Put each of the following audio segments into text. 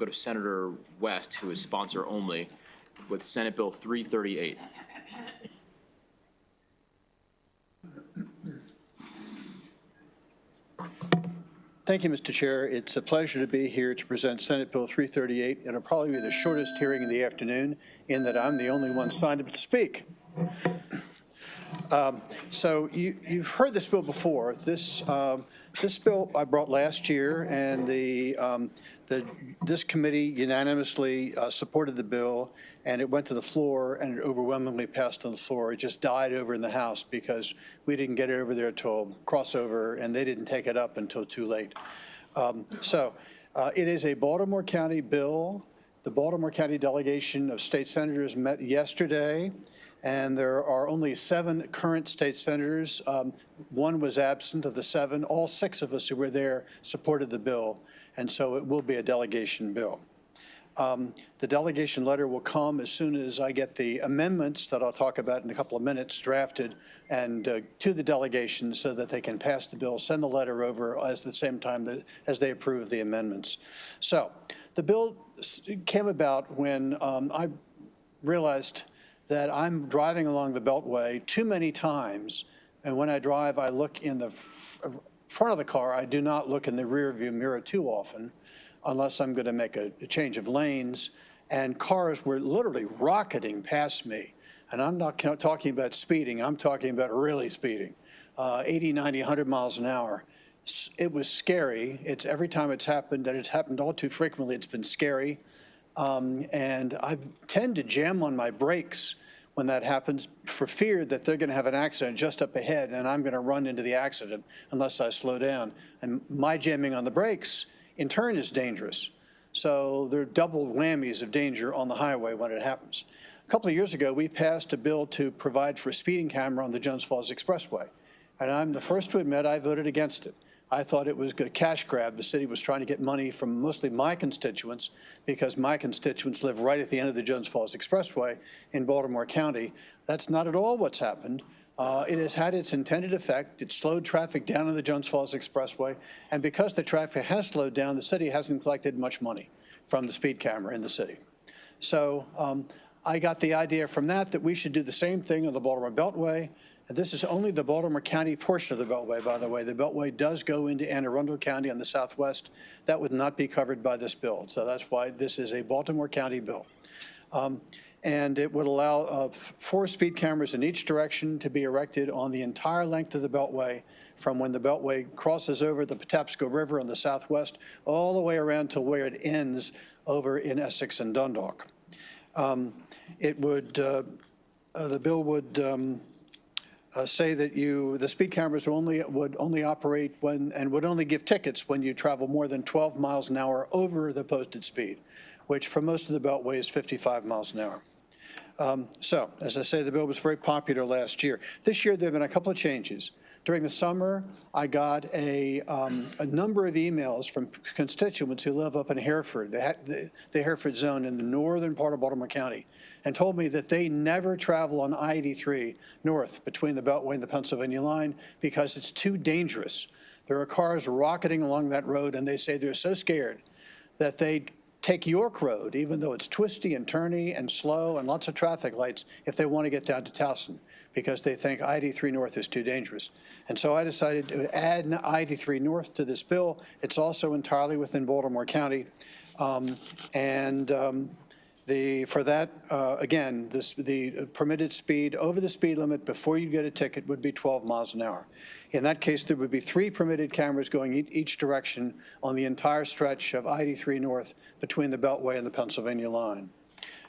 Go to Senator West, who is sponsor only, with Senate Bill 338. Thank you, Mr. Chair. It's a pleasure to be here to present Senate Bill 338. It'll probably be the shortest hearing in the afternoon in that I'm the only one signed up to speak. So you've heard this bill before. This bill I brought last year, and this committee unanimously supported the bill, and it went to the floor, and it overwhelmingly passed on the floor. It just died over in the House because we didn't get it over there till crossover, and they didn't take it up until too late. It is a Baltimore County bill. The Baltimore County delegation of state senators met yesterday, and there are only 7 current state senators. One was absent of the 7. All 6 of us who were there supported the bill, and so it will be a delegation bill. The delegation letter will come as soon as I get the amendments that I'll talk about in a couple of minutes drafted and to the delegation so that they can pass the bill, send the letter over at the same time as they approve the amendments. So the bill came about when I realized that I'm driving along the Beltway too many times, and when I drive, I look in the front of the car. I do not look in the rear view mirror too often, unless I'm going to make a change of lanes, and cars were literally rocketing past me. And I'm not talking about speeding, I'm talking about really speeding, 80, 90, 100 miles an hour. It was scary. It's every time it's happened, and it's happened all too frequently, it's been scary. And I tend to jam on my brakes when that happens for fear that they're going to have an accident just up ahead and I'm going to run into the accident unless I slow down. And my jamming on the brakes in turn is dangerous. So there are double whammies of danger on the highway when it happens. A couple of years ago, we passed a bill to provide for a speeding camera on the Jones Falls Expressway. And I'm the first to admit I voted against it. I thought it was a cash grab. The city was trying to get money from mostly my constituents because my constituents live right at the end of the Jones Falls Expressway in Baltimore County. That's not at all what's happened. It has had its intended effect. It slowed traffic down on the Jones Falls Expressway. And because the traffic has slowed down, the city hasn't collected much money from the speed camera in the city. So I got the idea from that we should do the same thing on the Baltimore Beltway. And this is only the Baltimore County portion of the Beltway, by the way. The Beltway does go into Anne Arundel County on the southwest. That would not be covered by this bill. So that's why this is a Baltimore County bill. And it would allow 4 speed cameras in each direction to be erected on the entire length of the Beltway from when the Beltway crosses over the Patapsco River on the southwest all the way around to where it ends over in Essex and Dundalk. The bill would say that the speed cameras would only operate and would only give tickets when you travel more than 12 miles an hour over the posted speed, which for most of the Beltway is 55 miles an hour. So, as I say, the bill was very popular last year. This year, there have been a couple of changes. During the summer, I got a number of emails from constituents who live up in Hereford, the Hereford zone in the northern part of Baltimore County, and told me that they never travel on I-83 north between the Beltway and the Pennsylvania line because it's too dangerous. There are cars rocketing along that road, and they say they're so scared that they take York Road, even though it's twisty and turny and slow and lots of traffic lights, if they want to get down to Towson, because they think I-83 North is too dangerous. And so I decided to add I-83 North to this bill. It's also entirely within Baltimore County. For that, again, the permitted speed over the speed limit before you get a ticket would be 12 miles an hour. In that case, there would be 3 permitted cameras going each direction on the entire stretch of I-83 North between the Beltway and the Pennsylvania line.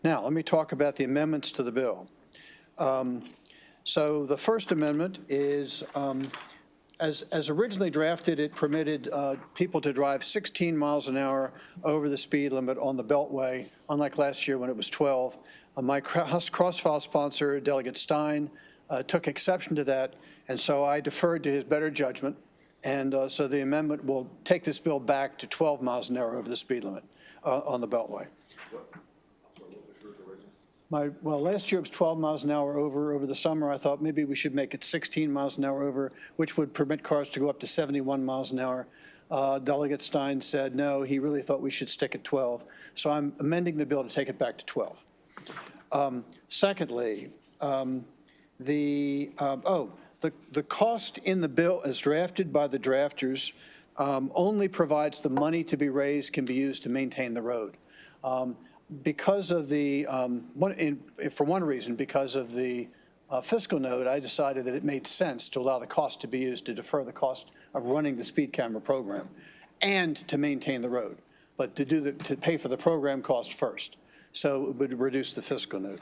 Now, let me talk about the amendments to the bill. So the first amendment is, as originally drafted, it permitted people to drive 16 miles an hour over the speed limit on the Beltway, unlike last year when it was 12. My cross-file sponsor, Delegate Stein, took exception to that, and so I deferred to his better judgment, and so the amendment will take this bill back to 12 miles an hour over the speed limit on the Beltway. Well, last year it was 12 miles an hour over the summer. I thought maybe we should make it 16 miles an hour over, which would permit cars to go up to 71 miles an hour. Delegate Stein said, no, he really thought we should stick at 12. So I'm amending the bill to take it back to 12. Secondly, the cost in the bill as drafted by the drafters only provides the money to be raised can be used to maintain the road. Because of the, for one reason, because of the fiscal note, I decided that it made sense to allow the cost to be used to defer the cost of running the speed camera program and to maintain the road, but to pay for the program cost first. So it would reduce the fiscal note.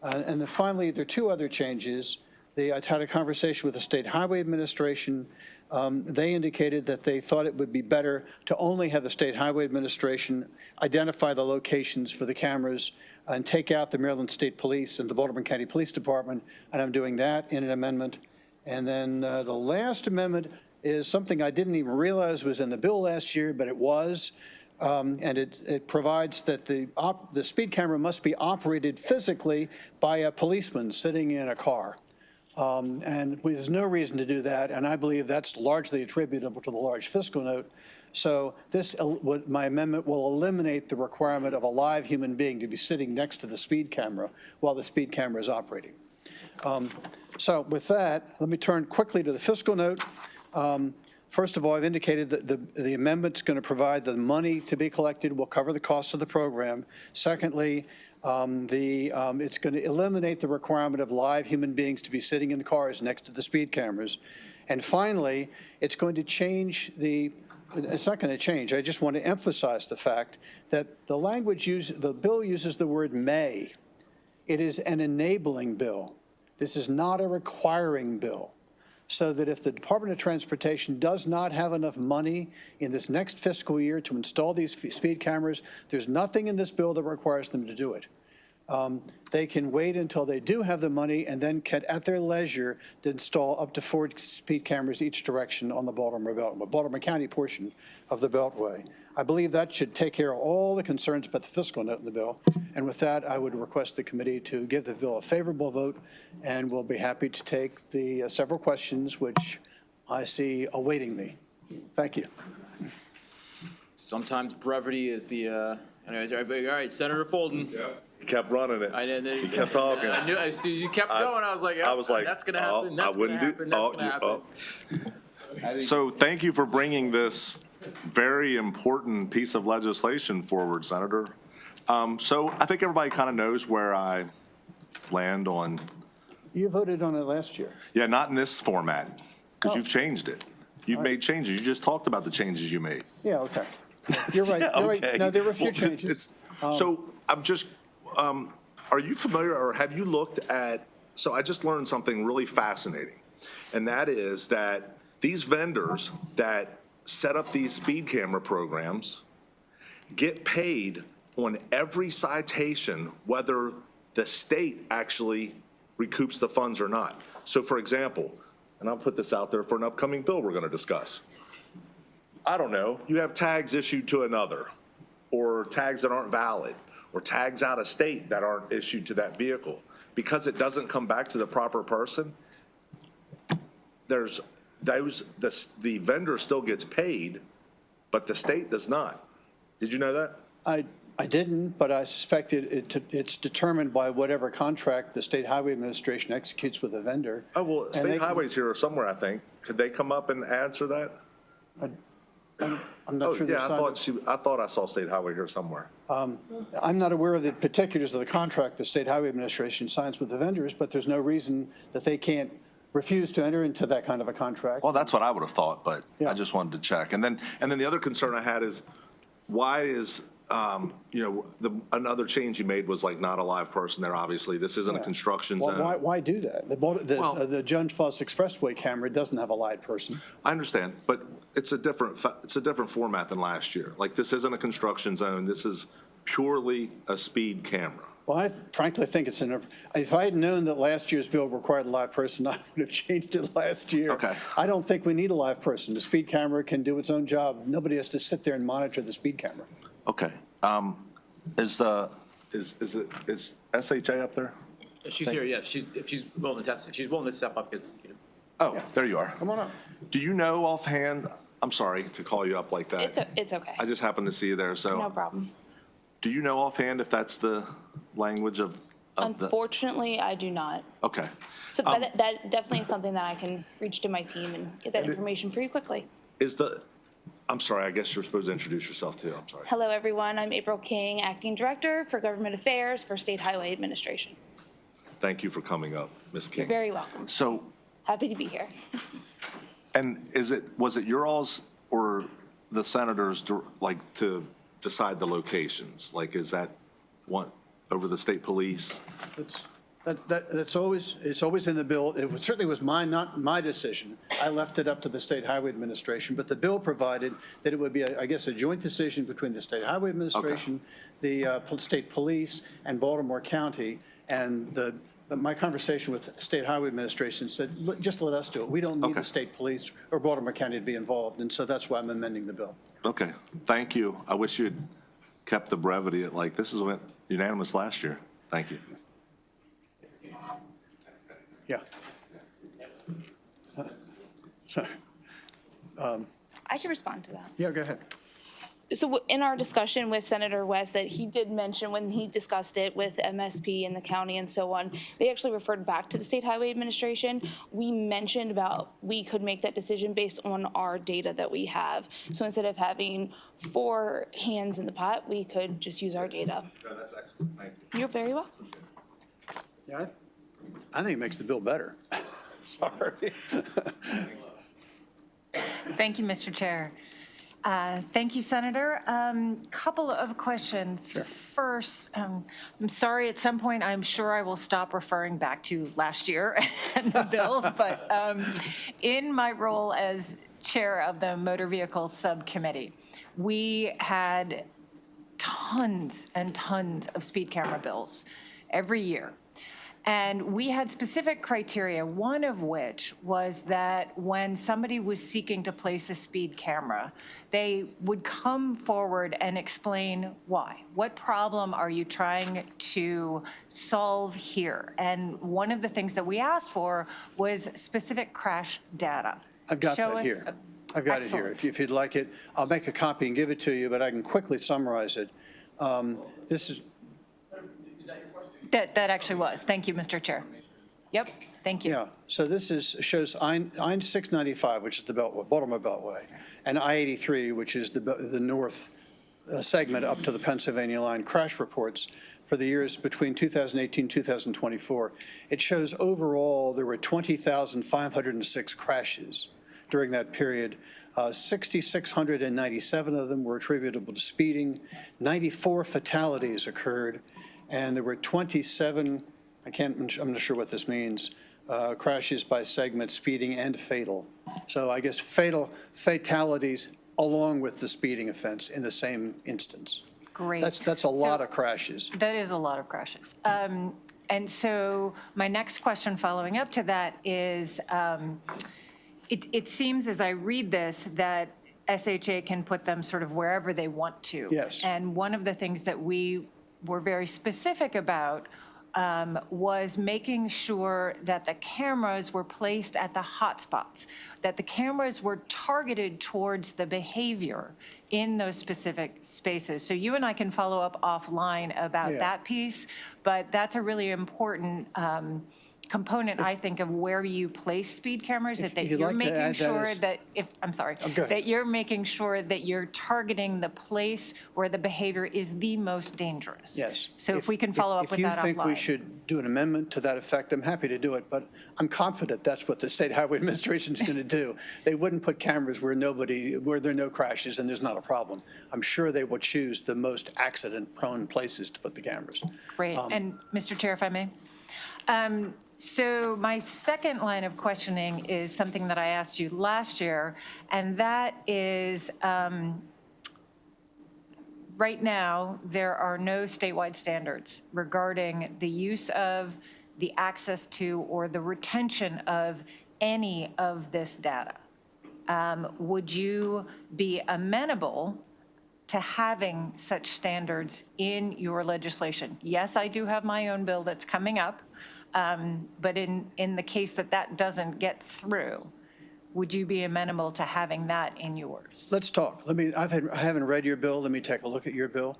And then finally, there are two other changes. I had a conversation with the State Highway Administration. They indicated that they thought it would be better to only have the State Highway Administration identify the locations for the cameras and take out the Maryland State Police and the Baltimore County Police Department, and I'm doing that in an amendment. And then the last amendment is something I didn't even realize was in the bill last year, but it was, and it provides that the speed camera must be operated physically by a policeman sitting in a car. And there's no reason to do that, and I believe that's largely attributable to the large fiscal note. So my amendment will eliminate the requirement of a live human being to be sitting next to the speed camera while the speed camera is operating. So with that, let me turn quickly to the fiscal note. First of all, I've indicated that the amendment's going to provide the money to be collected will cover the cost of the program. Secondly, it's going to eliminate the requirement of live human beings to be sitting in the cars next to the speed cameras. And finally, it's going to change it's not going to change. I just want to emphasize the fact that the bill uses the word may. It is an enabling bill. This is not a requiring bill. So that if the Department of Transportation does not have enough money in this next fiscal year to install these speed cameras, there's nothing in this bill that requires them to do it. They can wait until they do have the money and then can, at their leisure, to install up to 4 speed cameras each direction on the Baltimore County portion of the Beltway. I believe that should take care of all the concerns about the fiscal note in the bill. And with that, I would request the committee to give the bill a favorable vote, and we'll be happy to take the several questions which I see awaiting me. Thank you. Sometimes brevity is the, anyways, everybody, all right, Senator Fulton. Yeah. He kept running it. He kept talking. I knew, as soon as you kept going, I was like, that's going to happen, that's going to happen, that's going to happen. So thank you for bringing this very important piece of legislation forward, Senator. So I think everybody kind of knows where I land on. You voted on it last year. Yeah, not in this format, because you've changed it. You've made changes. You just talked about the changes you made. Yeah, okay. You're right. Yeah, You're okay. right. No, there were a few changes. So I'm just, are you familiar or have you looked at, so I just learned something really fascinating, and that is that these vendors that set up these speed camera programs get paid on every citation, whether the state actually recoups the funds or not. So for example, and I'll put this out there for an upcoming bill we're going to discuss. I don't know, you have tags issued to another, or tags that aren't valid, or tags out of state that aren't issued to that vehicle. Because it doesn't come back to the proper person, the vendor still gets paid, but the state does not. Did you know that? I didn't, but I suspect it's determined by whatever contract the State Highway Administration executes with the vendor. Oh, well, State Highway's here somewhere, I think. Could they come up and answer that? I'm not sure. Yeah, I thought I saw State Highway here somewhere. I'm not aware of the particulars of the contract the State Highway Administration signs with the vendors, but there's no reason that they can't refuse to enter into that kind of a contract. Well, that's what I would have thought, but Yeah. I just wanted to check. And then the other concern I had is, why is, another change you made was like not a live person there, obviously. This isn't a construction zone. Well, why do that? The Jones Falls Expressway camera doesn't have a live person. I understand, but it's a different format than last year. Like, this isn't a construction zone. This is purely a speed camera. Well, I frankly think if I had known that last year's bill required a live person, I would have changed it last year. Okay. I don't think we need a live person. The speed camera can do its own job. Nobody has to sit there and monitor the speed camera. Okay. Is SHA up there? If she's here, yeah, if she's willing to step up. Oh, there you are. Come on up. Do you know offhand I'm sorry to call you up like that. It's okay. I just happened to see you there, so. No problem. Do you know offhand if that's the language of the? Unfortunately, I do not. Okay. So that definitely is something that I can reach to my team and get that information pretty quickly. I'm sorry, I guess you're supposed to introduce yourself too, I'm sorry. Hello, everyone. I'm April King, Acting Director for Government Affairs for State Highway Administration. Thank you for coming up, Ms. King. You're very welcome. So, Happy to be here. and was it your all's or the senators to decide the locations? Like, is that one over the state police? It's always in the bill. It certainly was not my decision. I left it up to the State Highway Administration, but the bill provided that it would be, I guess, a joint decision between the State Highway Administration, the state police, and Baltimore County. And my conversation with State Highway Administration said, just let us do it. We don't need the state police or Baltimore County to be involved. And so that's why I'm amending the bill. Okay, thank you. I wish you'd kept the brevity at this is unanimous last year. Thank you. Yeah. Sorry. I can respond to that. Yeah, go ahead. So in our discussion with Senator West, that he did mention when he discussed it with MSP and the county and so on, they actually referred back to the State Highway Administration. We mentioned about we could make that decision based on our data that we have. So instead of having 4 hands in the pot, we could just use our data. No, that's excellent. Thank you. You're very welcome. Yeah, I think it makes the bill better. Sorry. Thank you, Mr. Chair. Thank you, Senator. Couple of questions. Sure. First, I'm sorry, at some point, I'm sure I will stop referring back to last year and the bills, but in my role as chair of the Motor Vehicle Subcommittee, we had tons and tons of speed camera bills every year. And we had specific criteria, one of which was that when somebody was seeking to place a speed camera, they would come forward and explain why. What problem are you trying to solve here? And one of the things that we asked for was specific crash data. I've got that here. I've got it here. If you'd like it, I'll make a copy and give it to you, but I can quickly summarize it. This is. That actually was. Thank you, Mr. Chair. Yep, thank you. Yeah, so this shows I-695, which is the Baltimore Beltway, and I-83, which is the north segment up to the Pennsylvania line, crash reports for the years between 2018 and 2024. It shows overall there were 20,506 crashes during that period. 6,697 of them were attributable to speeding. 94 fatalities occurred. And there were 27, I'm not sure what this means, crashes by segment, speeding and fatal. So I guess fatalities along with the speeding offense in the same instance. Great. That's a lot of crashes. That is a lot of crashes. And so my next question following up to that is, it seems as I read this that SHA can put them sort of wherever they want to. Yes. And one of the things that we were very specific about was making sure that the cameras were placed at the hot spots, that the cameras were targeted towards the behavior in those specific spaces. So you and I can follow up offline about that piece, but that's a really important component, I think, of where you place speed cameras, that you're making sure that that you're making sure that you're targeting the place where the behavior is the most dangerous. Yes. So if we can follow up with that offline. If you think we should do an amendment to that effect, I'm happy to do it, but I'm confident that's what the State Highway Administration is going to do. They wouldn't put cameras where there are no crashes and there's not a problem. I'm sure they will choose the most accident-prone places to put the cameras. Great. And Mr. Chair, if I may. So my second line of questioning is something that I asked you last year, and that is, right now, there are no statewide standards regarding the use of, the access to, or the retention of any of this data. Would you be amenable to having such standards in your legislation? Yes, I do have my own bill that's coming up. But in the case that doesn't get through, would you be amenable to having that in yours? Let's talk. I haven't read your bill. Let me take a look at your bill.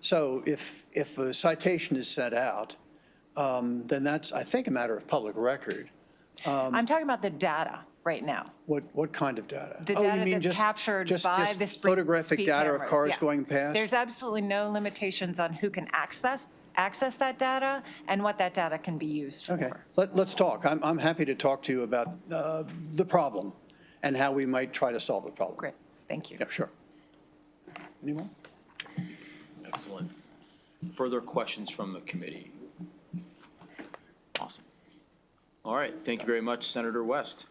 So if a citation is sent out, then that's, I think, a matter of public record. I'm talking about the data right now. What kind of data? The Oh, you data mean that's just- captured just by the photographic speed data of cameras, cars yeah. going past? There's absolutely no limitations on who can access that data and what that data can be used for. Okay, let's talk. I'm happy to talk to you about the problem and how we might try to solve the problem. Great, thank you. Yeah, sure. Any more? Excellent. Further questions from the committee? Awesome. All right, thank you very much, Senator West.